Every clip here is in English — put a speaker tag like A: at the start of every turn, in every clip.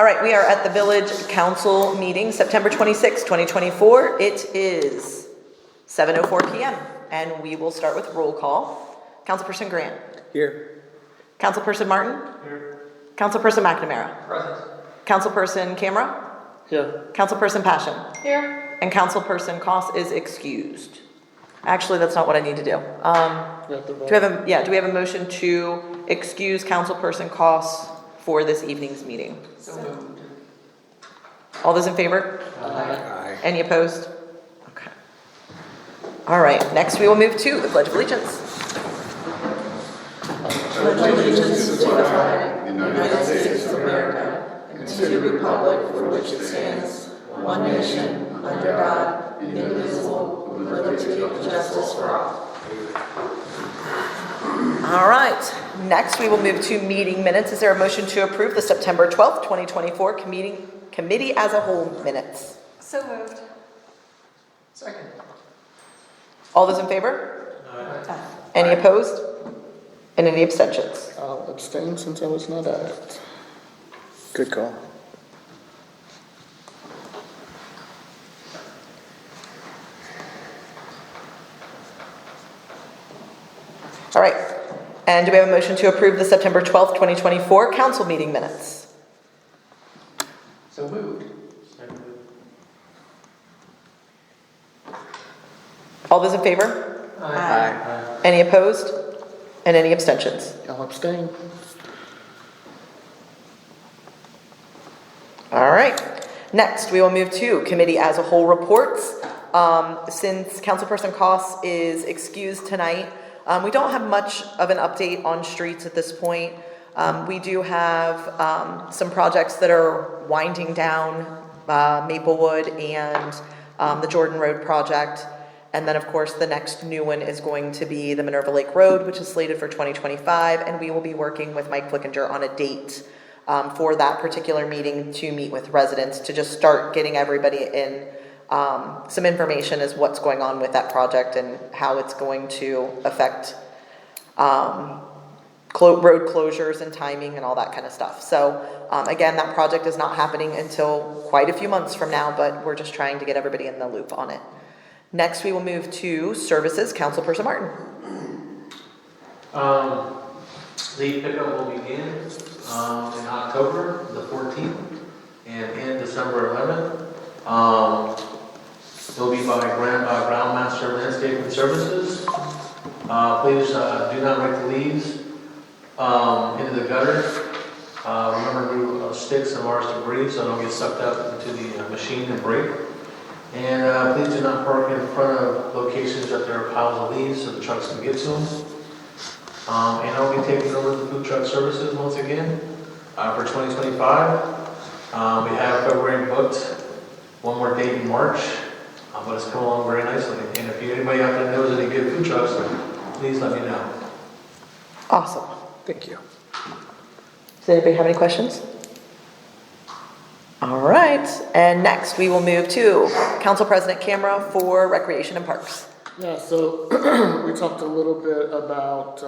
A: All right, we are at the Village Council meeting, September 26, 2024. It is 7:04 p.m. and we will start with roll call. Councilperson Grant.
B: Here.
A: Councilperson Martin.
B: Here.
A: Councilperson McNamara.
B: Present.
A: Councilperson Camera.
B: Here.
A: Councilperson Passion.
C: Here.
A: And Councilperson Koss is excused. Actually, that's not what I need to do. Do we have a motion to excuse Councilperson Koss for this evening's meeting?
B: So moved.
A: All those in favor?
B: Aye.
A: Any opposed? Okay. All right, next we will move to the Pledge of Allegiance.
D: Pledge allegiance to the flag of the United States of America and to the republic for which it stands, one nation, under God, indivisible, with liberty and justice for all.
A: All right, next we will move to meeting minutes. Is there a motion to approve the September 12th, 2024 committee as a whole minutes?
C: So moved.
B: Second.
A: All those in favor? Any opposed? And any abstentions?
B: I'll abstain since I was not at it. Good call.
A: All right, and do we have a motion to approve the September 12th, 2024 council meeting minutes?
B: So moved.
A: All those in favor?
B: Aye.
A: Any opposed? And any abstentions?
B: I'll abstain.
A: All right. Next, we will move to committee as a whole reports. Since Councilperson Koss is excused tonight, we don't have much of an update on streets at this point. We do have some projects that are winding down, Maplewood and the Jordan Road project. And then, of course, the next new one is going to be the Minerva Lake Road, which is slated for 2025. And we will be working with Mike Flickinger on a date for that particular meeting to meet with residents to just start getting everybody in some information as what's going on with that project and how it's going to affect road closures and timing and all that kind of stuff. So again, that project is not happening until quite a few months from now, but we're just trying to get everybody in the loop on it. Next, we will move to services. Councilperson Martin.
E: The pickup will begin in October the 14th and end December 11th. It'll be by Groundmaster Landscaping Services. Please do not rake the leaves into the gutter. Remember to remove sticks and large debris so they don't get sucked up into the machine and break. And please do not park in front of locations that there are piles of leaves so the trucks can get to them. And I'll be taking over the food truck services once again for 2025. We have February booked, one more date in March, but it's coming along very nicely. And if anybody out there knows any good food trucks, please let me know.
A: Awesome.
B: Thank you.
A: Does anybody have any questions? All right, and next we will move to Council President Camera for Recreation and Parks.
B: Yeah, so we talked a little bit about,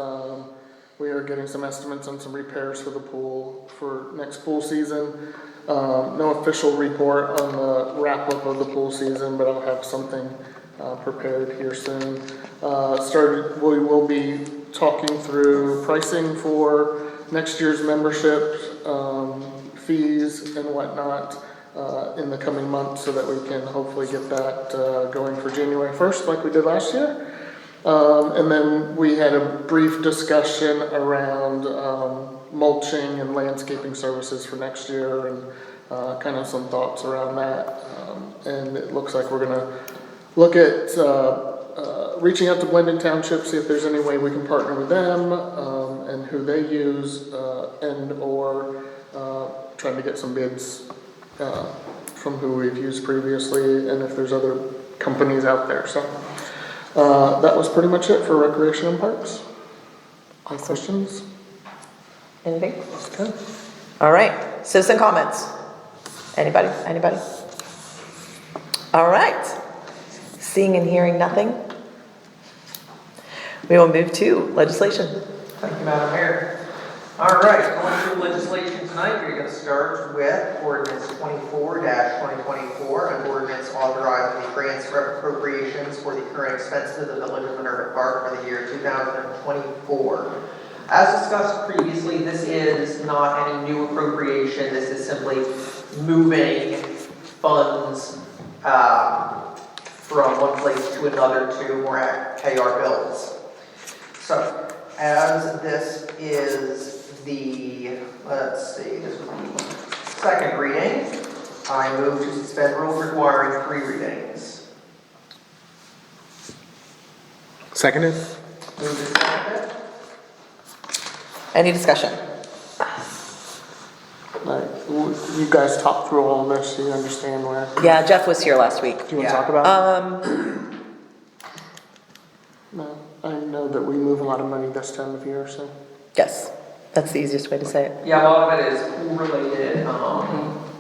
B: we are getting some estimates on some repairs for the pool for next pool season. No official report on the wrap up of the pool season, but I'll have something prepared here soon. We will be talking through pricing for next year's membership, fees and whatnot in the coming months so that we can hopefully get that going for January 1st like we did last year. And then we had a brief discussion around mulching and landscaping services for next year and kind of some thoughts around that. And it looks like we're going to look at reaching out to Blendon Township, see if there's any way we can partner with them and who they use and or trying to get some bids from who we've used previously and if there's other companies out there. So that was pretty much it for Recreation and Parks. Any questions?
A: Anything?
B: Okay.
A: All right, citizen comments. Anybody? All right, seeing and hearing nothing, we will move to legislation.
F: Thank you, Madam Mayor. All right, going through legislation
C: tonight, you're going to start with ordinance 24-2024, an ordinance authorizing the transfer of appropriations for the current expenses of the Village of Minerva Park for the year 2024. As discussed previously, this is not any new appropriation. This is simply moving funds from one place to another to more pay our bills. So, as this is the, this would be second reading, I move to suspend rules requiring 3 readings.
B: Seconded?
C: Moved and seconded.
A: Any discussion?
B: Like, you guys talk through all this, so you understand where.
A: Yeah, Jeff was here last week.
B: Do you want to
C: Yeah.
B: talk about it?
A: Um,
B: No, I know that we move a lot of money this time of year, so.
A: yes, that's the easiest way to say it.
C: Yeah, a lot of it is pool-related,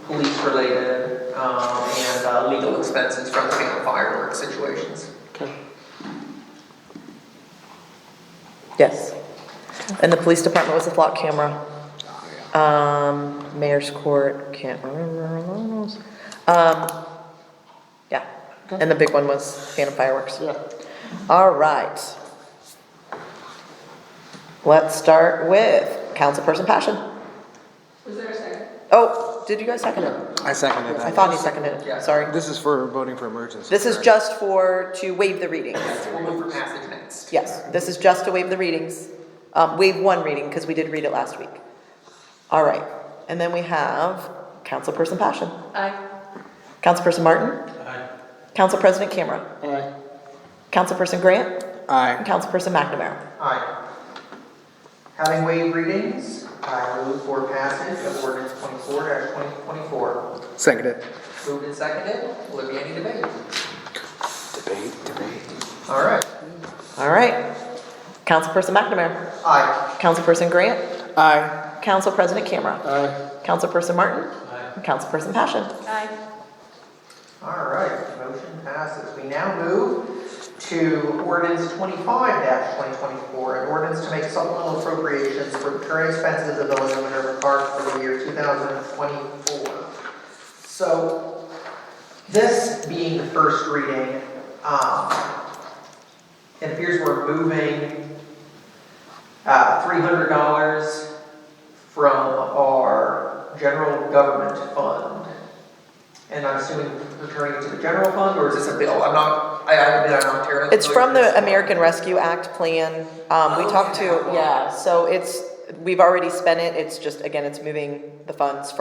C: police-related, and legal expenses from fireworks situations.
B: Okay.
A: Yes. And the police department was a flock camera. Mayor's court, can't remember those. Yeah, and the big one was Phantom Fireworks.
B: Yeah.
A: All right. Let's start with Councilperson Passion.
D: Was there a second?
A: Oh, did you guys second it?
F: I seconded
A: I
F: that.
A: thought he seconded it,
C: Yeah.
A: sorry.
F: This is for voting for emergency.
A: This is
F: correct?
A: just to waive the readings.
C: We'll move for passage next.
A: Yes, this is just to waive the readings. Waive one reading, because we did read it last week. All right, and then we have Councilperson Passion.
D: Aye.
A: Councilperson Martin.
E: Aye.
A: Council President Camera.
B: Aye.
A: Councilperson Grant.
F: Aye.
A: And Councilperson McNamara.
C: Aye. Having waived readings, I move for passage of ordinance 24-2024.
F: Seconded.
C: Moved and seconded. Will there be any debate?
F: Debate.
C: All right.
A: All right. Councilperson McNamara.
C: Aye.
A: Councilperson Grant.
F: Aye.
A: Council President Camera.
B: Aye.
A: Councilperson Martin.
E: Aye.
A: And Councilperson Passion.
D: Aye.
C: All right. Motion passes. We now move to ordinance 25-2024, an ordinance to make supplemental appropriations for the current expenses of the Village of Minerva Park for the year 2024. So, this being the first reading, it appears we're moving $300 from our general government fund. And I'm assuming returning it to the general fund, or is this a bill? I'm not terribly.
A: It's from the American Rescue Act plan. We talked to, yeah, so we've already spent it. It's just, again, it's moving the funds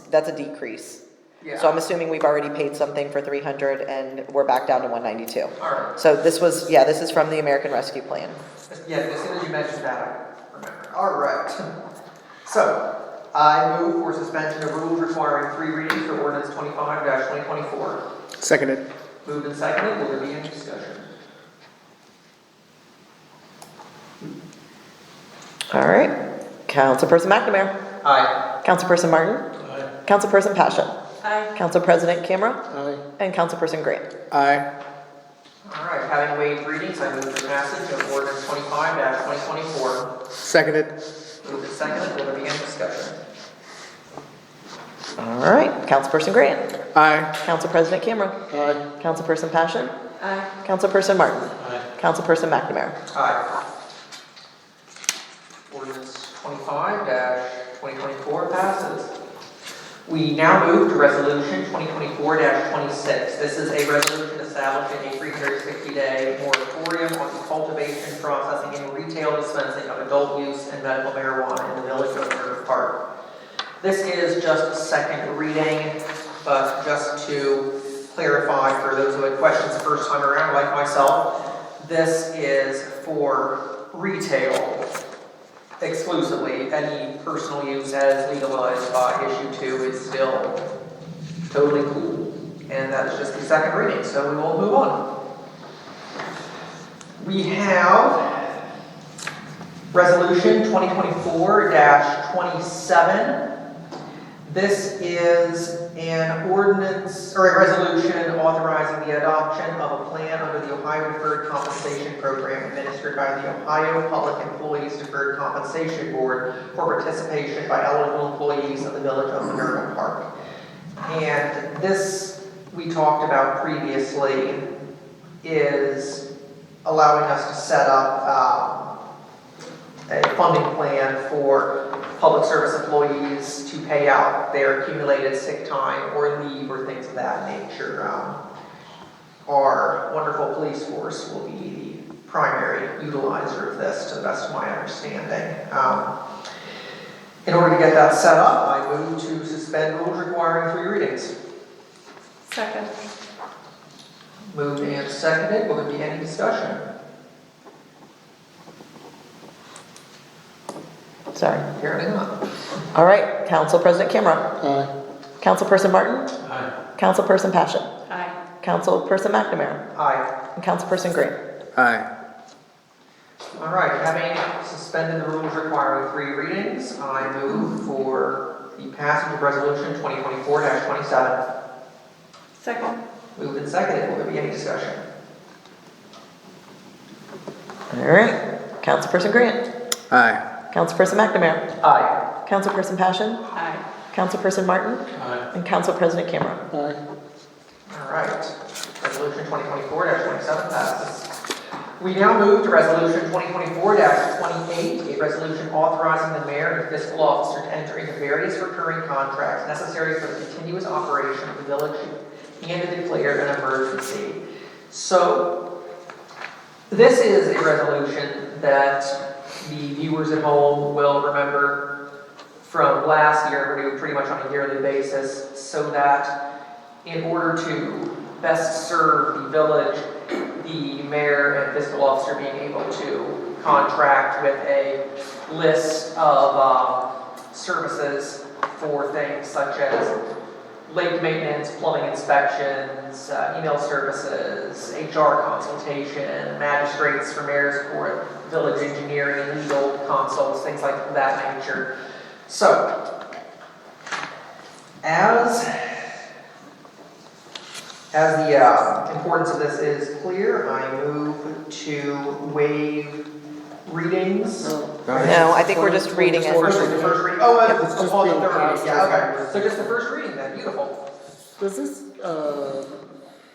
A: that's a decrease.
C: Yeah.
A: So I'm assuming we've already paid something for 300 and we're back down to 192.
C: All right.
A: So this is from the American Rescue Plan.
C: Yeah, as soon as you mentioned that, I remember. All right. So, I move for suspension of rules requiring 3 readings for ordinance 25-2024.
F: Seconded.
C: Moved and seconded. Will there be any discussion?
A: All right. Councilperson McNamara.
C: Aye.
A: Councilperson Martin.
E: Aye.
A: Councilperson Passion.
D: Aye.
A: Council President Camera.
B: Aye.
A: And Councilperson Grant.
F: Aye.
C: All right. Having waived readings, I move for passage of ordinance 25-2024.
F: Seconded.
C: Moved and seconded. Will there be any discussion?
A: All right. Councilperson Grant.
F: Aye.
A: Council President Camera.
B: Aye.
A: Councilperson Passion.
D: Aye.
A: Councilperson Martin.
E: Aye.
A: Councilperson McNamara.
C: Aye. Ordinance 25-2024 passes. We now move to resolution 2024-26. This is a resolution establishing a 360-day moratorium on the cultivation, processing, and retail dispensing of adult use and medical marijuana in the Village of Minerva Park. This is just a second reading, but just to clarify for those who had questions the first time around, like myself, this is for retail exclusively. Any personal use as legalized by issue 2 is still totally cool. And that is just the second reading, so we will move on. We have resolution 2024-27. This is an ordinance, or a resolution authorizing the adoption of a plan under the Ohio Deferred Compensation Program administered by the Ohio Public Employees Deferred Compensation Board for participation by eligible employees of the Village of Minerva Park. And this, we talked about previously, is allowing us to set up a funding plan for public service employees to pay out their accumulated sick time or leave or things of that nature. Our wonderful police force will be the primary utilizer of this, to the best of my understanding. In order to get that set up, I move to suspend rules requiring 3 readings.
D: Second.
C: Moved and seconded. Will there be any discussion?
A: Sorry.
C: Apparently not.
A: All right, Council President Camera.
B: Aye.
A: Councilperson Martin.
E: Aye.
A: Councilperson Passion.
D: Aye.
A: Councilperson McNamara.
C: Aye.
A: And Councilperson Green.
F: Aye.
C: All right, having suspended the rules requiring 3 readings, I move for the passage of resolution 2024-27.
D: Second.
C: Moved and seconded. Will there be any discussion?
A: All right, Councilperson Grant.
F: Aye.
A: Councilperson McNamara.
C: Aye.
A: Councilperson Passion.
D: Aye.
A: Councilperson Martin.
E: Aye.
A: And Council President Camera.
B: Aye.
C: All right, resolution 2024-27 passes. We now move to resolution 2024-28, a resolution authorizing the mayor and fiscal officer to enter into various recurring contracts necessary for the continuous operation of the village and to declare an emergency. So, this is a resolution that the viewers at home will remember from last year. We do pretty much on a yearly basis, so that in order to best serve the village, the mayor and fiscal officer being able to contract with a list of services for things such as lake maintenance, plumbing inspections, email services, HR consultation, magistrates for mayor's court, village engineering, legal consults, things like that nature. So, as the importance of this is clear, I move to waive readings.
A: No, I think we're just reading it.
C: The first reading. Oh,
B: It's
C: it's
B: just
C: on the
B: being
C: third
B: passed
C: reading. Yeah,
B: as
C: okay. So just the first reading then. Beautiful.
B: Does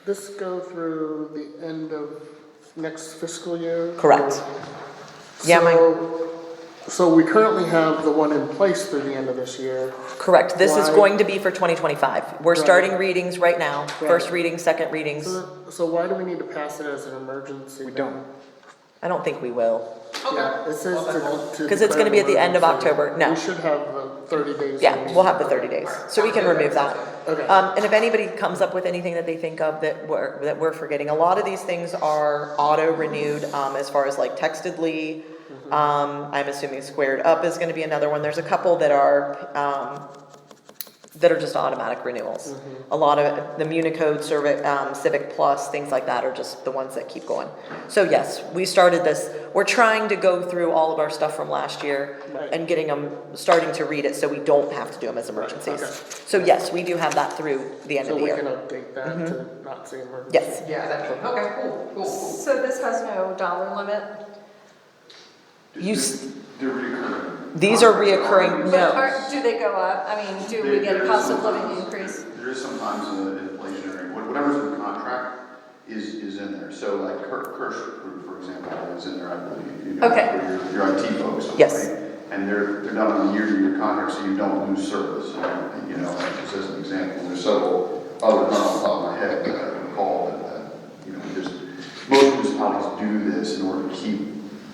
B: this go through the end of next fiscal year?
A: Correct. Yeah,
B: So we currently have the one in place through the end of this year.
A: Correct. This is
B: Why-
A: going to be for 2025. We're
B: Right.
A: starting readings right now.
B: Right.
A: First reading, second readings.
B: So why do we need to pass it as an emergency?
F: We
B: then?
F: don't.
A: I don't think we will.
C: Okay.
B: Yeah, it says to.
A: 'Cause it's gonna be at the end of
B: declare
A: October. No.
B: We should have the 30 days.
A: Yeah, we'll have the 30 days. So we can remove that.
B: Okay.
A: And if anybody comes up with anything that they think of that we're forgetting, a lot of these things are auto-renewed, as far as like textedly. I'm assuming Squared Up is gonna be another one. There's a couple that are just automatic renewals. A lot of the Municode, Civic Plus, things like that are just the ones that keep going. So yes, we started this, we're trying to go through all of our stuff from last year
B: Right.
A: and getting them, starting to read it so we don't have to do them as emergencies.
B: okay.
A: So yes, we do have that through the end
B: So
A: of the
B: we can
A: year.
B: update that to not say emergency.
A: Yes.
C: Yeah, okay, cool.
D: So this has no dollar limit?
G: They're recurring.
A: These are reoccurring,
D: But
A: no.
D: do they go up? I mean, do we get a cost of living increase?
G: There is sometimes an inflationary, whatever's in the contract is in there. So like Kirsch Group, for example, is in there, I believe. You know,
D: Okay.
G: for your IT folks.
A: Yes.
G: Right? And they're done on a year-to-year contract, so you don't lose service. And, you know, just as an example, there's several other, not off the top of my head, that I recall that, you know, most municipalities do this in order to keep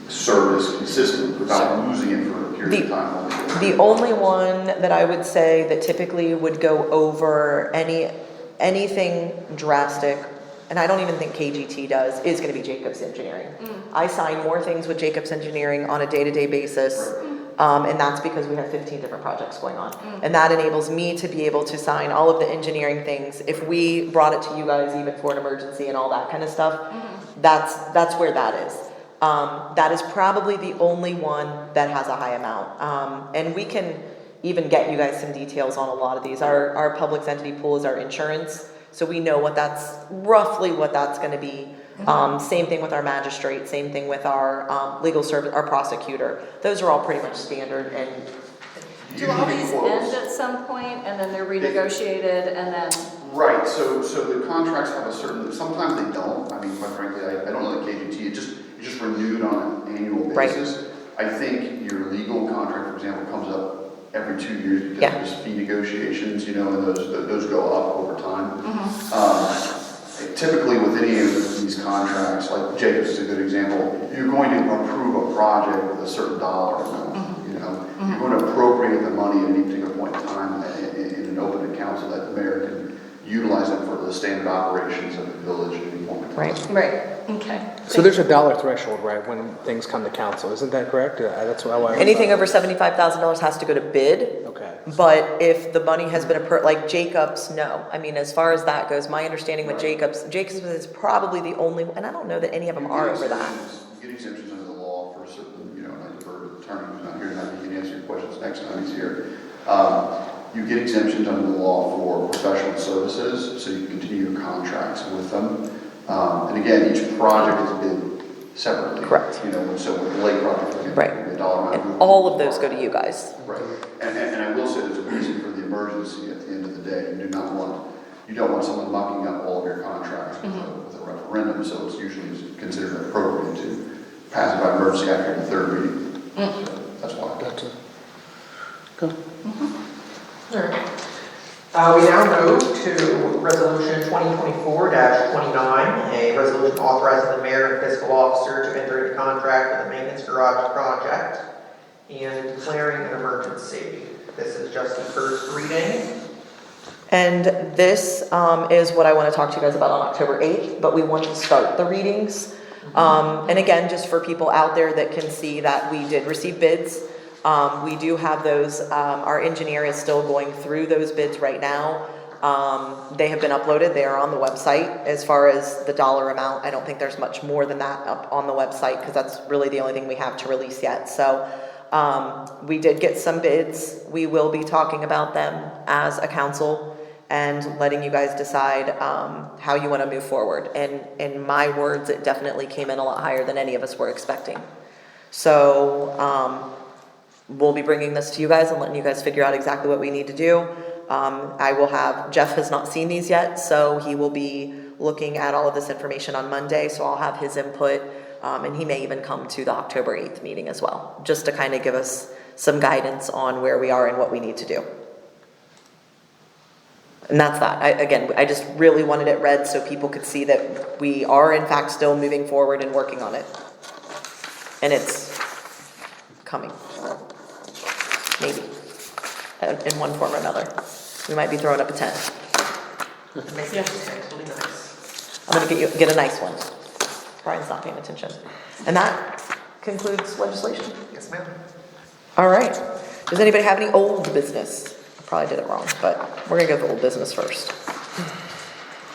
G: service consistent without losing it for a period of time.
A: The only one that I would say that typically would go over anything drastic, and I don't even think KGT does, is gonna be Jacobs Engineering. I sign more things with Jacobs Engineering on a day-to-day basis, and that's because we have 15 different projects going on. And that enables me to be able to sign all of the engineering things. If we brought it to you guys even for an emergency and all that kind of stuff, that's where that is. That is probably the only one that has a high amount. And we can, even get you guys some details on a lot of these. Our public entity pool is our insurance, so we know roughly what that's gonna be. Same thing with our magistrate, same thing with our legal service, our prosecutor. Those are all pretty much standard, and
D: Do all these end at some point and then they're renegotiated and then?
G: Right, so the contracts have a certain, sometimes they don't, I mean, quite frankly, I don't know the KGT, it's just renewed on an annual
A: Right.
G: basis. I think your legal contract, for example, comes up every 2 years because
A: Yeah.
G: there's fee negotiations, you know, and those go up over time. Typically with any of these contracts, like Jacobs is a good example, you're going to approve a project with a certain dollar amount, you know? You're going to appropriate the money at any particular point in time in an open account so that the mayor can utilize it for the standard operations of the village at any point in time.
A: right.
D: Right, okay.
F: So there's a dollar threshold, right, when things come to council, isn't that correct? That's what I.
A: Anything over $75,000 has to go to bid.
F: Okay.
A: But if the money has been like Jacobs, no. I mean, as far as that goes, my understanding with Jacobs is probably the only, and I don't know that any of them are over that.
G: You get exemptions under the law for certain, you know, like for attorney who's not here tonight, he can answer your questions next time he's here. You get exemptions under the law for professional services, so you continue your contracts with them. And again, each project is bid separately.
A: Correct.
G: You know, so with the lake project, for example,
A: Right.
G: it'd be a dollar amount.
A: And all of those go to you guys.
G: Right, and I will say there's a reason for the emergency at the end of the day. You don't want someone mucking up all of your contracts with a referendum, so it's usually considered appropriate to pass it by emergency after the third reading. So that's why.
B: Gotcha. Go.
C: We now move to Resolution 2024-29, a resolution authorizing the mayor and fiscal officer to enter into contract for the maintenance garage project and declaring an emergency. This is just the first reading.
A: And this is what I want to talk to you guys about on October 8th, but we want to start the readings. And again, just for people out there that can see that we did receive bids. We do have those, our engineer is still going through those bids right now. They have been uploaded, they are on the website. As far as the dollar amount, I don't think there's much more than that up on the website, because that's really the only thing we have to release yet. So we did get some bids. We will be talking about them as a council and letting you guys decide how you want to move forward. And in my words, it definitely came in a lot higher than any of us were expecting. So we'll be bringing this to you guys and letting you guys figure out exactly what we need to do. Jeff has not seen these yet, so he will be looking at all of this information on Monday, so I'll have his input, and he may even come to the October 8th meeting as well, just to kind of give us some guidance on where we are and what we need to do. And that's that. I just really wanted it read so people could see that we are in fact still moving forward and working on it. And it's coming. Maybe. In one form or another. We might be throwing up a tent.
C: Make it really nice.
A: I'm gonna get a nice one. Brian's not paying attention. And that concludes legislation.
C: Yes, ma'am.
A: All right. Does anybody have any old business? I probably did it wrong, but we're gonna go with old business first.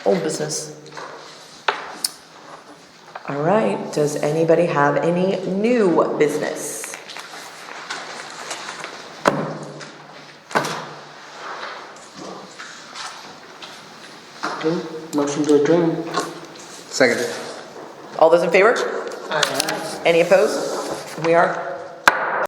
A: Old business. All right. Does anybody have any new business?
B: Okay. Motion to adjourn.
F: Seconded.
A: All those in favor?
C: Aye.
A: Any opposed? We are